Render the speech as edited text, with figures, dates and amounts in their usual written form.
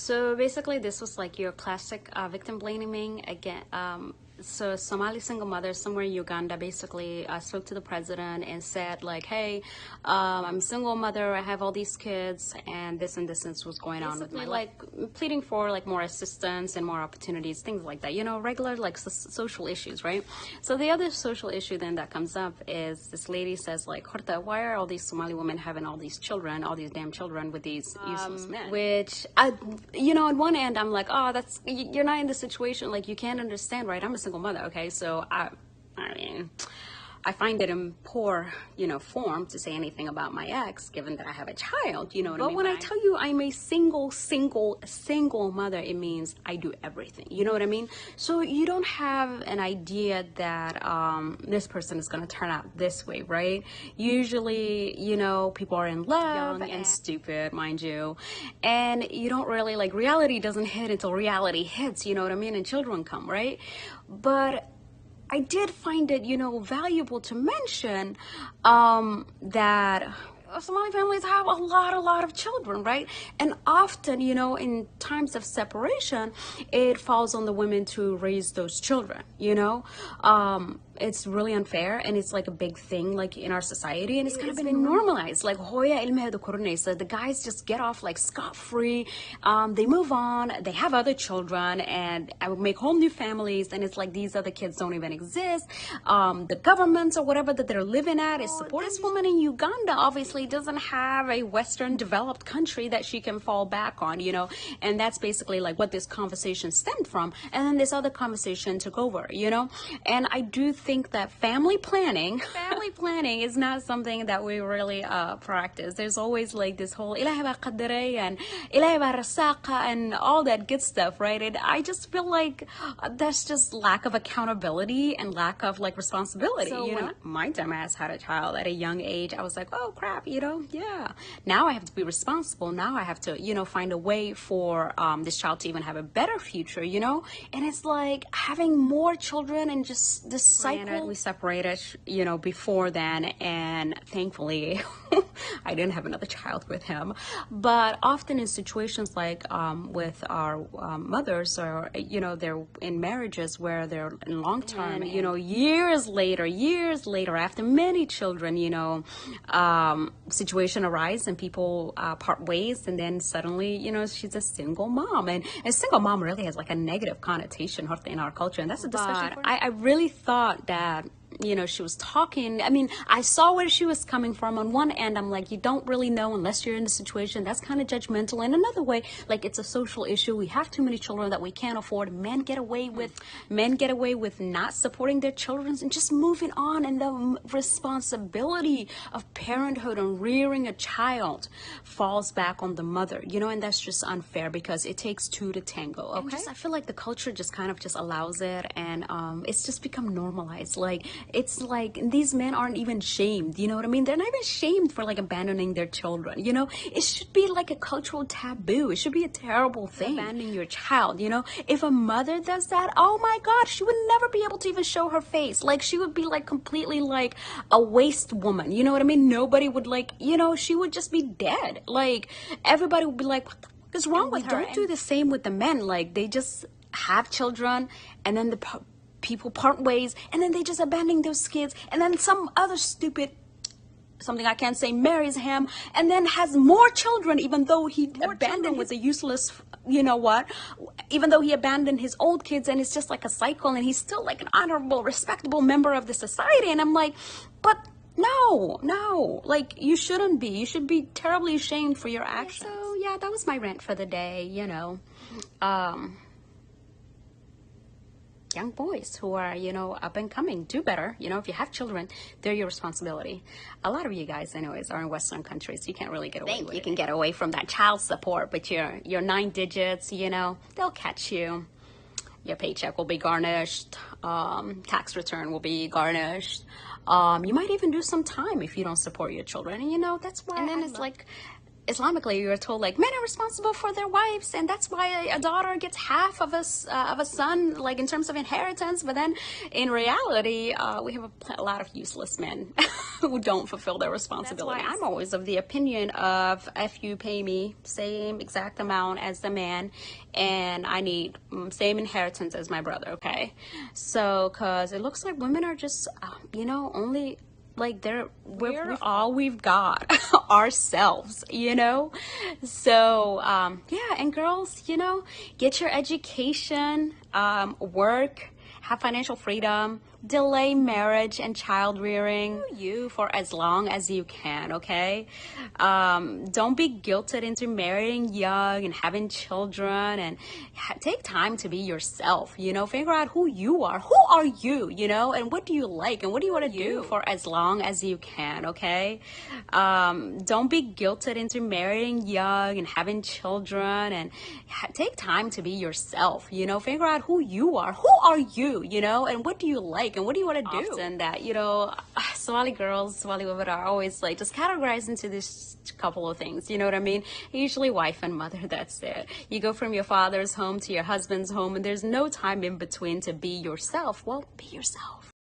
So basically, this was like your classic victim blaming again. So a Somali single mother somewhere in Uganda basically spoke to the president and said like, hey, I'm a single mother, I have all these kids, and this was going on with my life. Like pleading for like more assistance and more opportunities, things like that, you know, regular like social issues, right? So the other social issue then that comes up is this lady says like, Horta, why are all these Somali women having all these children, all these damn children with these useless men? Which I, you know, on one end I'm like, oh, that's, you're not in the situation, like you can't understand, right? I'm a single mother, okay? So I mean, I find it in poor, you know, form to say anything about my ex, given that I have a child, you know what I mean? But when I tell you I'm a single mother, it means I do everything, you know what I mean? So you don't have an idea that this person is going to turn out this way, right? Usually, you know, people are in love, young and stupid, mind you, and you don't really, like, reality doesn't hit until reality hits, you know what I mean? And children come, right? But I did find it, you know, valuable to mention that Somali families have a lot of children, right? And often, you know, in times of separation, it falls on the women to raise those children, you know? It's really unfair, and it's like a big thing like in our society, and it's kind of been normalized. Like hoya ilmeheeda korinaysa, the guys just get off like scot-free, they move on, they have other children, and I would make whole new families, and it's like these other kids don't even exist. The governments or whatever that they're living at is supporting this woman in Uganda. Obviously doesn't have a Western developed country that she can fall back on, you know, and that's basically like what this conversation stemmed from. And then this other conversation took over, you know, and I do think that family planning is not something that we really practice. There's always like this whole ilahi ba qadare and ilahi ba rasaqa and all that good stuff, right? And I just feel like that's just lack of accountability and lack of like responsibility. So you know, when my dumbass had a child at a young age, I was like, oh crap, you know, yeah, now I have to be responsible. Now I have to, you know, find a way for this child to even have a better future, you know. And it's like having more children and just this cycle. We separated, you know, before then, and thankfully I didn't have another child with him. But often in situations like with our mothers, or you know, they're in marriages where they're in long term, you know, years later after many children, you know, situation arise and people part ways, and then suddenly, you know, she's a single mom, and a single mom really has like a negative connotation in our culture, and that's a discussion. I really thought that, you know, she was talking, I mean, I saw where she was coming from. On one end, I'm like, you don't really know unless you're in the situation. That's kind of judgmental. And another way, like, it's a social issue. We have too many children that we can't afford. Men get away with not supporting their children and just moving on, and the responsibility of parenthood and rearing a child falls back on the mother, you know, and that's just unfair because it takes two to tango. Okay, I feel like the culture just kind of just allows it, and it's just become normalized. Like, it's like these men aren't even shamed, you know what I mean? They're not even shamed for like abandoning their children, you know? It should be like a cultural taboo. It should be a terrible thing, abandoning your child, you know? If a mother does that, oh my God, she would never be able to even show her face. Like, she would be like completely like a waste woman, you know what I mean? Nobody would like, you know, she would just be dead. Like, everybody would be like, what the fuck is wrong with her? Don't do the same with the men. Like, they just have children, and then the people part ways, and then they just abandon those kids, and then some other stupid, something I can't say, marries him and then has more children, even though he abandoned with a useless, you know what, even though he abandoned his old kids, and it's just like a cycle, and he's still like an honorable, respectable member of the society. And I'm like, but no, like, you shouldn't be. You should be terribly ashamed for your actions. So yeah, that was my rant for the day, you know. Young boys who are, you know, up and coming, do better. You know, if you have children, they're your responsibility. A lot of you guys, anyways, are in Western countries. You can't really get away with it. You can get away from that child support, but your 9 digits, you know, they'll catch you. Your paycheck will be garnished. Tax return will be garnished. You might even do some time if you don't support your children. And, you know, that's why. And then it's like, Islamically, you're told like men are responsible for their wives, and that's why a daughter gets half of a son, like in terms of inheritance. But then, in reality, we have a lot of useless men who don't fulfill their responsibility. I'm always of the opinion of if you pay me same exact amount as the man, and I need same inheritance as my brother. Okay, so because it looks like women are just only like we're all we've got ourselves, so yeah. And girls, get your education, work, have financial freedom, delay marriage and child rearing you for as long as you can. Okay, don't be guilted into marrying young and having children, and take time to be yourself. Figure out who you are. Who are you? And what do you like and what do you want to do for as long as you can. Okay, don't be guilted into marrying young and having children, and take time to be yourself. Figure out who you are. Who are you? And what do you like and what do you want to do? And that, Somali girls, Somali women are always like just categorized into this couple of things. You know what I mean? Usually wife and mother, that's it. You go from your father's home to your husband's home, and there's no time in between to be yourself. Well, be yourself.